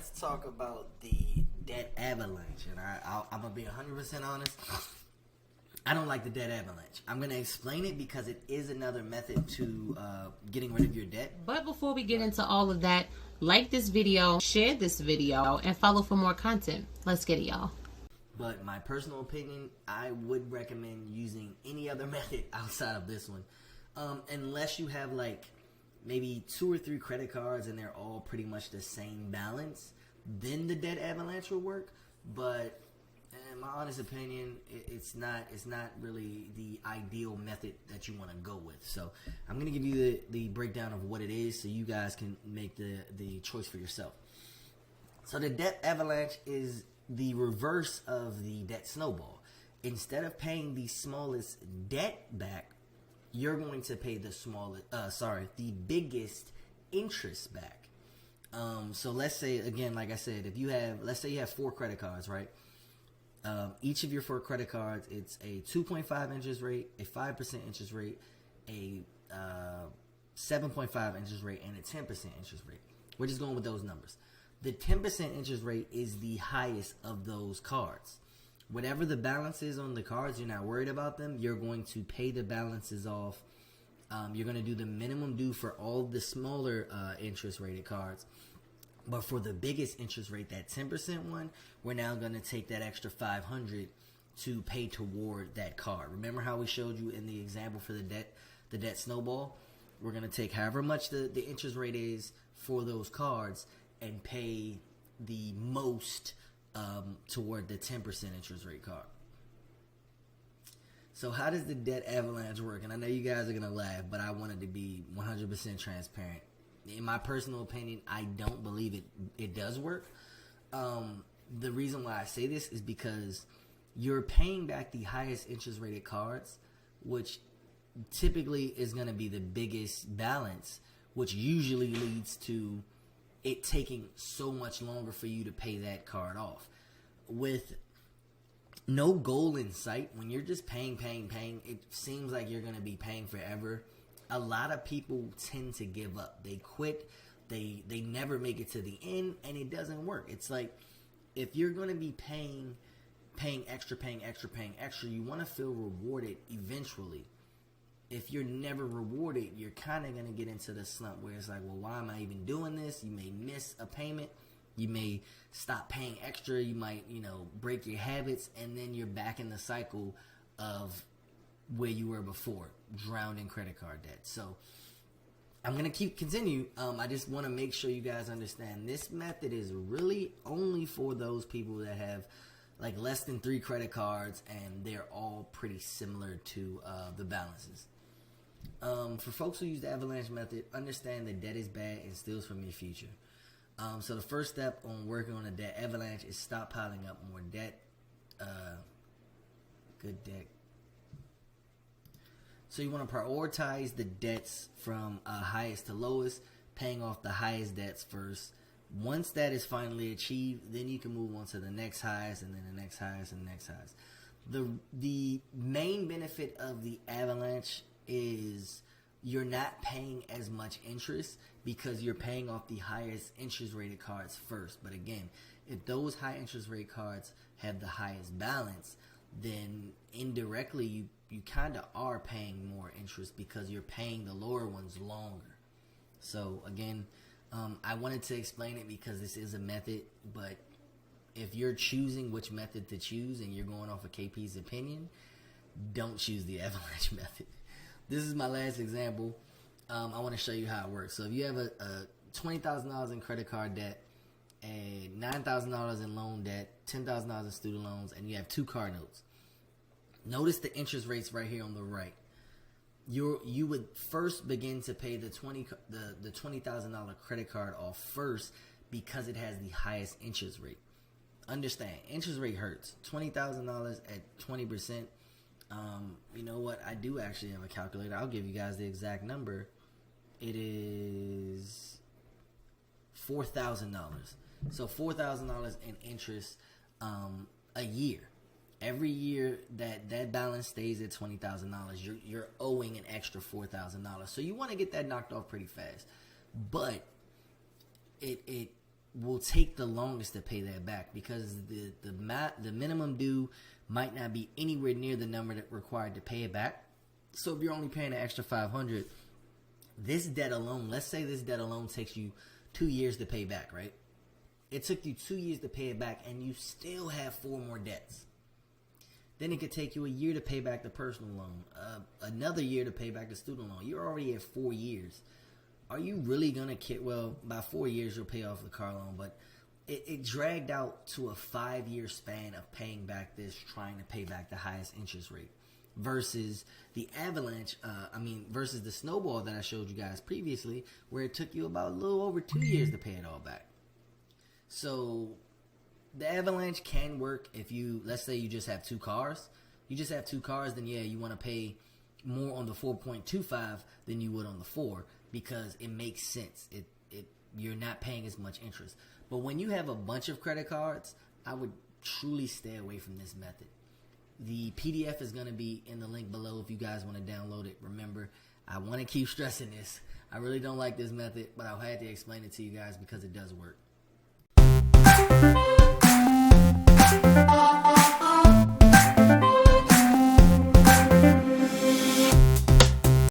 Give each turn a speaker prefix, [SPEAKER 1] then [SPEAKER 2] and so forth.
[SPEAKER 1] let's talk about the debt avalanche. And I'm going to be 100% honest. I don't like the debt avalanche. I'm going to explain it because it is another method to getting rid of your debt.
[SPEAKER 2] But before we get into all of that, like this video, share this video, and follow for more content. Let's get it, y'all.
[SPEAKER 1] But my personal opinion, I would recommend using any other method outside of this one. Unless you have like maybe 2 or 3 credit cards and they're all pretty much the same balance, then the debt avalanche will work. But in my honest opinion, it's not really the ideal method that you want to go with. So I'm going to give you the breakdown of what it is so you guys can make the choice for yourself. So the debt avalanche is the reverse of the debt snowball. Instead of paying the smallest debt back, you're going to pay the biggest interest back. So let's say, again, like I said, let's say you have 4 credit cards, right? Each of your 4 credit cards, it's a 2.5 interest rate, a 5% interest rate, a 7.5 interest rate, and a 10% interest rate. We're just going with those numbers. The 10% interest rate is the highest of those cards. Whatever the balance is on the cards, you're not worried about them. You're going to pay the balances off. You're going to do the minimum due for all the smaller interest rated cards. But for the biggest interest rate, that 10% one, we're now going to take that extra $500 to pay toward that card. Remember how we showed you in the example for the debt snowball? We're going to take however much the interest rate is for those cards and pay the most toward the 10% interest rate card. So how does the debt avalanche work? And I know you guys are going to laugh, but I wanted to be 100% transparent. In my personal opinion, I don't believe it does work. The reason why I say this is because you're paying back the highest interest rated cards, which typically is going to be the biggest balance, which usually leads to it taking so much longer for you to pay that card off. With no goal in sight, when you're just paying, it seems like you're going to be paying forever. A lot of people tend to give up. They quit. They never make it to the end, and it doesn't work. It's like if you're going to be paying extra, you want to feel rewarded eventually. If you're never rewarded, you're kind of going to get into the slump where it's like, well, why am I even doing this? You may miss a payment. You may stop paying extra. You might, break your habits, and then you're back in the cycle of where you were before, drowned in credit card debt. So I'm going to continue. I just want to make sure you guys understand this method is really only for those people that have like less than 3 credit cards and they're all pretty similar to the balances. For folks who use the Avalanche Method, understand that debt is bad and steals from your future. So the first step on working on a debt avalanche is stop piling up more debt. Good debt. So you want to prioritize the debts from highest to lowest, paying off the highest debts first. Once that is finally achieved, then you can move on to the next highest, and then the next highest, and the next highest. The main benefit of the avalanche is you're not paying as much interest because you're paying off the highest interest rated cards first. But again, if those high interest rate cards have the highest balance, then indirectly you kind of are paying more interest because you're paying the lower ones longer. So again, I wanted to explain it because this is a method, but if you're choosing which method to choose and you're going off of KP's opinion, don't choose the avalanche method. This is my last example. I want to show you how it works. So if you have a $20,000 in credit card debt, a $9,000 in loan debt, $10,000 in student loans, and you have 2 car notes. Notice the interest rates right here on the right. You would first begin to pay the $20,000 credit card off first because it has the highest interest rate. Understand, interest rate hurts. $20,000 at 20%. You know what? I do actually have a calculator. I'll give you guys the exact number. It is $4,000. So $4,000 in interest a year. Every year that balance stays at $20,000, you're owing an extra $4,000. So you want to get that knocked off pretty fast. But it will take the longest to pay that back, because the minimum due might not be anywhere near the number that required to pay it back. So if you're only paying an extra $500, this debt alone, let's say this debt alone takes you 2 years to pay back, right? It took you 2 years to pay it back, and you still have 4 more debts. Then it could take you a year to pay back the personal loan, another year to pay back the student loan. You're already at 4 years. Are you really going to care? Well, by 4 years, you'll pay off the car loan, but it dragged out to a 5-year span of paying back this, trying to pay back the highest interest rate, versus the Avalanche, versus the Snowball that I showed you guys previously, where it took you about a little over 2 years to pay it all back. So the Avalanche can work if you, let's say you just have 2 cars. You just have 2 cars, then yeah, you want to pay more on the 4.25 than you would on the 4, because it makes sense. You're not paying as much interest. But when you have a bunch of credit cards, I would truly stay away from this method. The PDF is going to be in the link below if you guys want to download it. Remember, I want to keep stressing this. I really don't like this method, but I had to explain it to you guys because it does work.